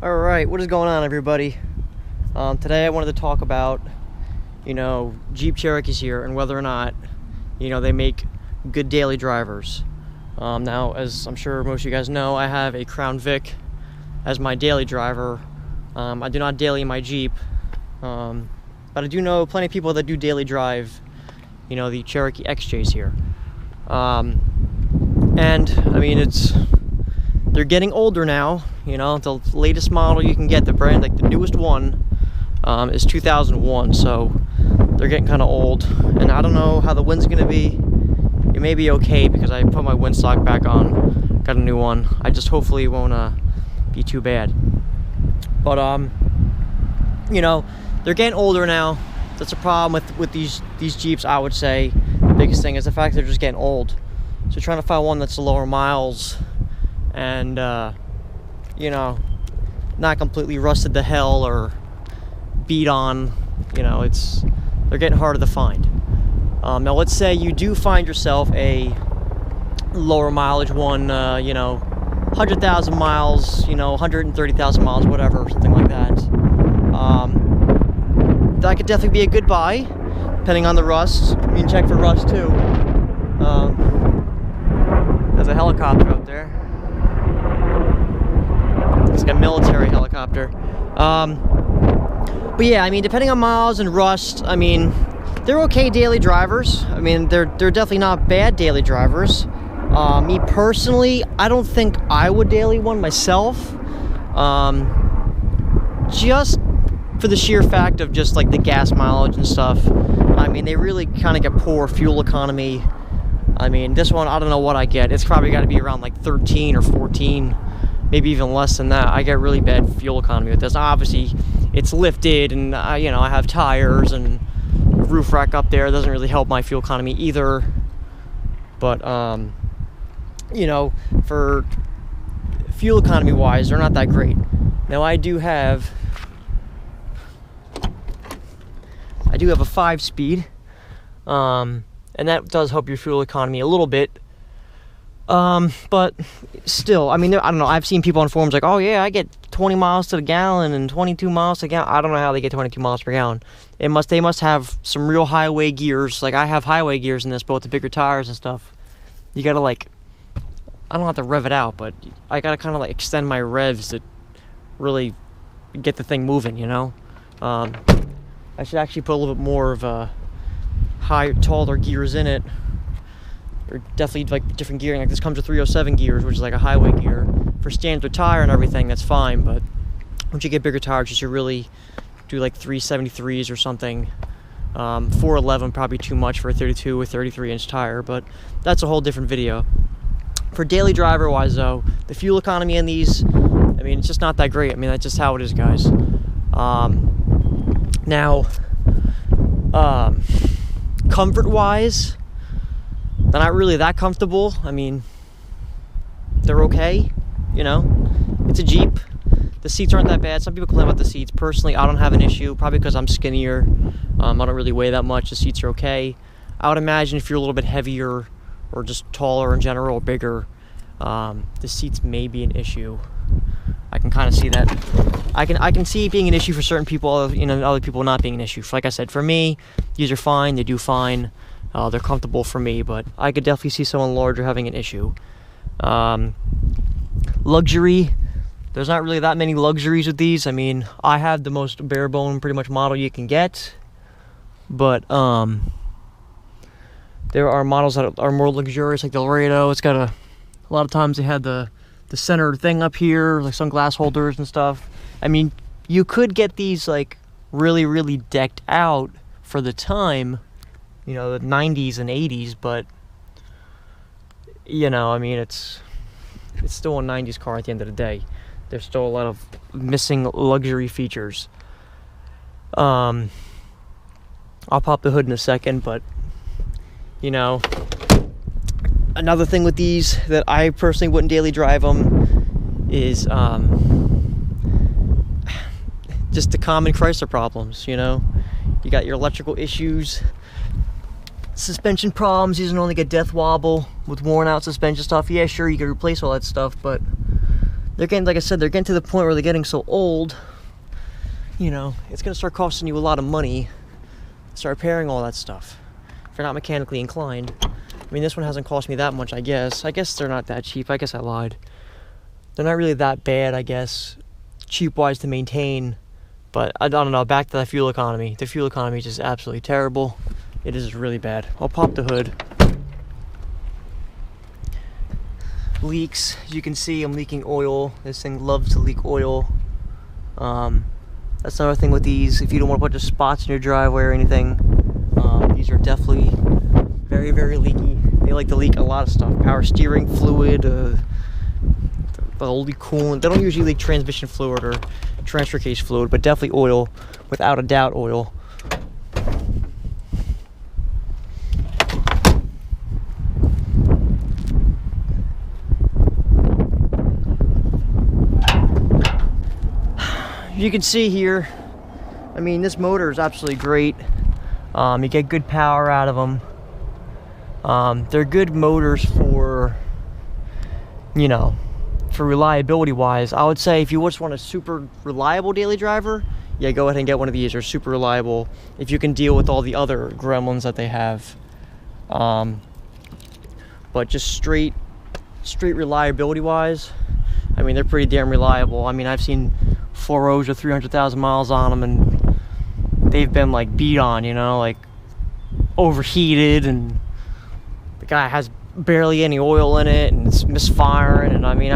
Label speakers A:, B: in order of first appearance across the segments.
A: Alright, what is going on, everybody? Today I wanted to talk about, Jeep Cherokees here and whether or not, they make good daily drivers. Now, as I'm sure most of you guys know, I have a Crown Vic as my daily driver. I do not daily my Jeep, but I do know plenty of people that do daily drive, the Cherokee XJs here. And, I mean, they're getting older now. The latest model you can get, the brand, like the newest one, is 2001, so they're getting kind of old. And I don't know how the wind's gonna be. It may be okay because I put my windsock back on, got a new one. I just hopefully it won't be too bad. But they're getting older now. That's a problem with these Jeeps. I would say the biggest thing is the fact they're just getting old. So trying to find one that's lower miles and not completely rusted to hell or beat on, they're getting harder to find. Now let's say you do find yourself a lower mileage one, 100,000 miles, 130,000 miles, whatever, something like that. That could definitely be a good buy, depending on the rust. You can check for rust too. There's a helicopter up there. It's like a military helicopter. But yeah, I mean, depending on miles and rust, I mean, they're okay daily drivers. I mean, they're definitely not bad daily drivers. Me personally, I don't think I would daily one myself. Just for the sheer fact of just like the gas mileage and stuff. I mean, they really kind of get poor fuel economy. I mean, this one, I don't know what I get. It's probably got to be around like 13 or 14, maybe even less than that. I get really bad fuel economy with this. Obviously, it's lifted, and I have tires and roof rack up there. It doesn't really help my fuel economy either. But for fuel economy wise, they're not that great. Now I do have a 5-speed, and that does help your fuel economy a little bit. But still, I mean, I don't know. I've seen people on forums like, oh yeah, I get 20 miles to the gallon and 22 miles to the gallon. I don't know how they get 22 miles per gallon. They must have some real highway gears. Like I have highway gears in this, but with the bigger tires and stuff. You gotta I don't have to rev it out, but I gotta kind of extend my revs to really get the thing moving, I should actually put a little bit more of taller gears in it. Or definitely different gearing. Like this comes with 307 gears, which is like a highway gear. For standard tire and everything, that's fine, but once you get bigger tires, you should really do like 373s or something. 411 probably too much for a 32 or 33-inch tire, but that's a whole different video. For daily driver wise though, the fuel economy in these, I mean, it's just not that great. I mean, that's just how it is, guys. Now, comfort wise, they're not really that comfortable. I mean, they're okay, it's a Jeep. The seats aren't that bad. Some people complain about the seats. Personally, I don't have an issue, probably because I'm skinnier. I don't really weigh that much. The seats are okay. I would imagine if you're a little bit heavier or just taller in general or bigger, the seats may be an issue. I can kind of see that. I can see it being an issue for certain people, other people not being an issue. Like I said, for me, these are fine. They do fine. They're comfortable for me, but I could definitely see someone larger having an issue. Luxury, there's not really that many luxuries with these. I mean, I have the most bare bone pretty much model you can get, but there are models that are more luxurious, like the Laredo. It's got a lot of times they had the center thing up here, like some glass holders and stuff. I mean, you could get these really, really decked out for the time, the 90s and 80s, but I mean, it's still a 90s car at the end of the day. There's still a lot of missing luxury features. I'll pop the hood in a second, but another thing with these that I personally wouldn't daily drive them is just the common Chrysler problems. You got your electrical issues, suspension problems. You don't only get death wobble with worn out suspension stuff. Yeah, sure, you can replace all that stuff, but they're getting, like I said, they're getting to the point where they're getting so old, you know, it's going to start costing you a lot of money to start repairing all that stuff if you're not mechanically inclined. I mean, this one hasn't cost me that much, I guess. I guess they're not that cheap. I guess I lied. They're not really that bad, I guess, cheap-wise to maintain. But I don't know, back to the fuel economy. The fuel economy is just absolutely terrible. It is really bad. I'll pop the hood. Leaks, as you can see, I'm leaking oil. This thing loves to leak oil. That's another thing with these. If you don't want to put just spots in your driveway or anything, these are definitely very, very leaky. They like to leak a lot of stuff. Power steering fluid, they'll leak coolant. They don't usually leak transmission fluid or transfer case fluid, but definitely oil, without a doubt oil. You can see here, I mean, this motor is absolutely great. You get good power out of them. They're good motors for, you know, for reliability wise. I would say if you just want a super reliable daily driver, yeah, go ahead and get one of these. They're super reliable if you can deal with all the other gremlins that they have. But just straight reliability wise, I mean, they're pretty damn reliable. I mean, I've seen 4.0s with 300,000 miles on them, and they've been like beat on, you know, like overheated, and the guy has barely any oil in it, and it's misfiring. And I mean,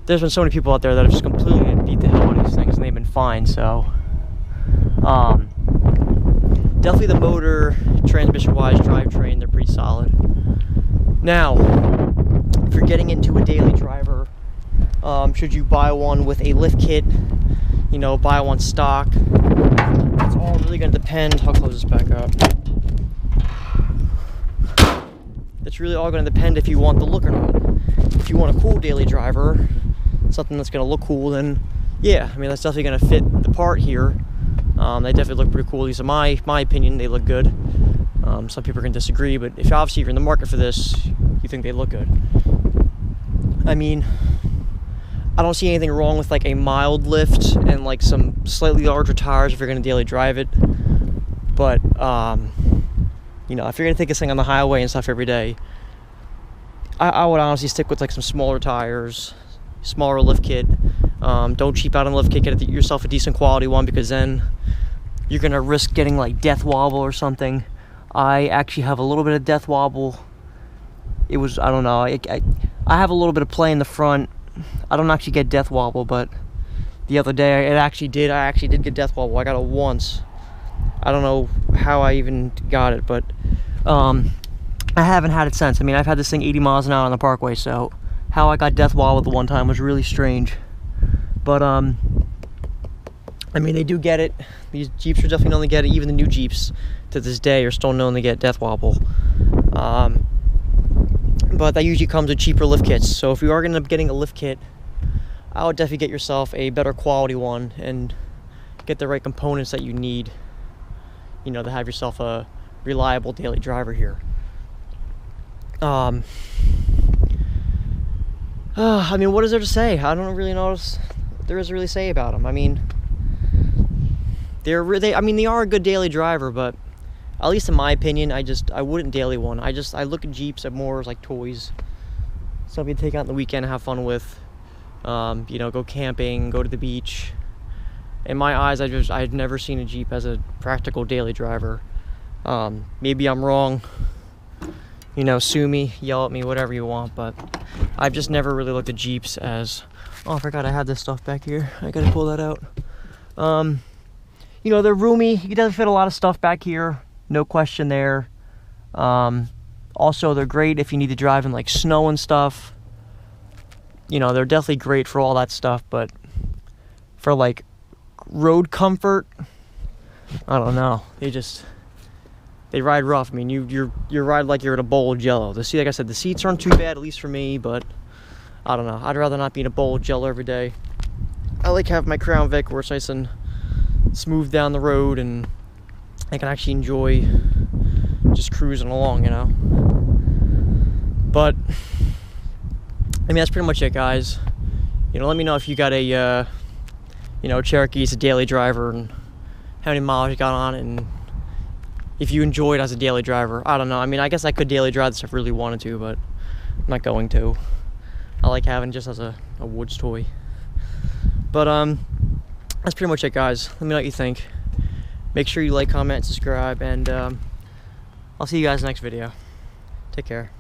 A: there's been so many people out there that have just completely beat the hell out of these things, and they've been fine. So definitely the motor, transmission wise, drivetrain, they're pretty solid. Now, if you're getting into a daily driver, should you buy one with a lift kit, you know, buy one stock? It's all really going to depend. I'll close this back up. It's really all going to depend if you want the look or not. If you want a cool daily driver, something that's going to look cool, then yeah, I mean, that's definitely going to fit the part here. They definitely look pretty cool. At least in my opinion, they look good. Some people can disagree, but if obviously you're in the market for this, you think they look good. I mean, I don't see anything wrong with like a mild lift and like some slightly larger tires if you're going to daily drive it. But you know, if you're going to take this thing on the highway and stuff every day, I would honestly stick with like some smaller tires, smaller lift kit. Don't cheap out on the lift kit. Get yourself a decent quality one, because then you're going to risk getting like death wobble or something. I actually have a little bit of death wobble. It was, I don't know, I have a little bit of play in the front. I don't actually get death wobble, but the other day I actually did get death wobble. I got it once. I don't know how I even got it, but I haven't had it since. I mean, I've had this thing 80 miles an hour on the parkway, so how I got death wobble the one time was really strange. But I mean, they do get it. These Jeeps are definitely known to get it. Even the new Jeeps to this day are still known to get death wobble. But that usually comes with cheaper lift kits. So if you are going to end up getting a lift kit, I would definitely get yourself a better quality one and get the right components that you need, you know, to have yourself a reliable daily driver here. I mean, what is there to say? I don't really know what there is to really say about them. I mean, they are a good daily driver, but at least in my opinion, I wouldn't daily one. I look at Jeeps at more as like toys, something to take out on the weekend and have fun with. You know, go camping, go to the beach. In my eyes, I've never seen a Jeep as a practical daily driver. Maybe I'm wrong. You know, sue me, yell at me, whatever you want, but I've just never really looked at Jeeps as, oh, I forgot I had this stuff back here. I gotta pull that out. You know, they're roomy. You can fit a lot of stuff back here. No question there. Also, they're great if you need to drive in like snow and stuff. You know, they're definitely great for all that stuff, but for like road comfort, I don't know. They ride rough. I mean, you ride like you're in a bowl of Jello. Like I said, the seats aren't too bad, at least for me, but I don't know. I'd rather not be in a bowl of Jello every day. I like having my Crown Vic where it's nice and smooth down the road, and I can actually enjoy just cruising along, you know. But I mean, that's pretty much it, guys. you know, let me know if you got a, you know, Cherokee as a daily driver and how many miles you got on it, and if you enjoy it as a daily driver. I don't know. I mean, I guess I could daily drive this if I really wanted to, but I'm not going to. I like having it just as a woods toy. But that's pretty much it, guys. Let me know what you think. Make sure you like, comment, subscribe, and I'll see you guys next video. Take care.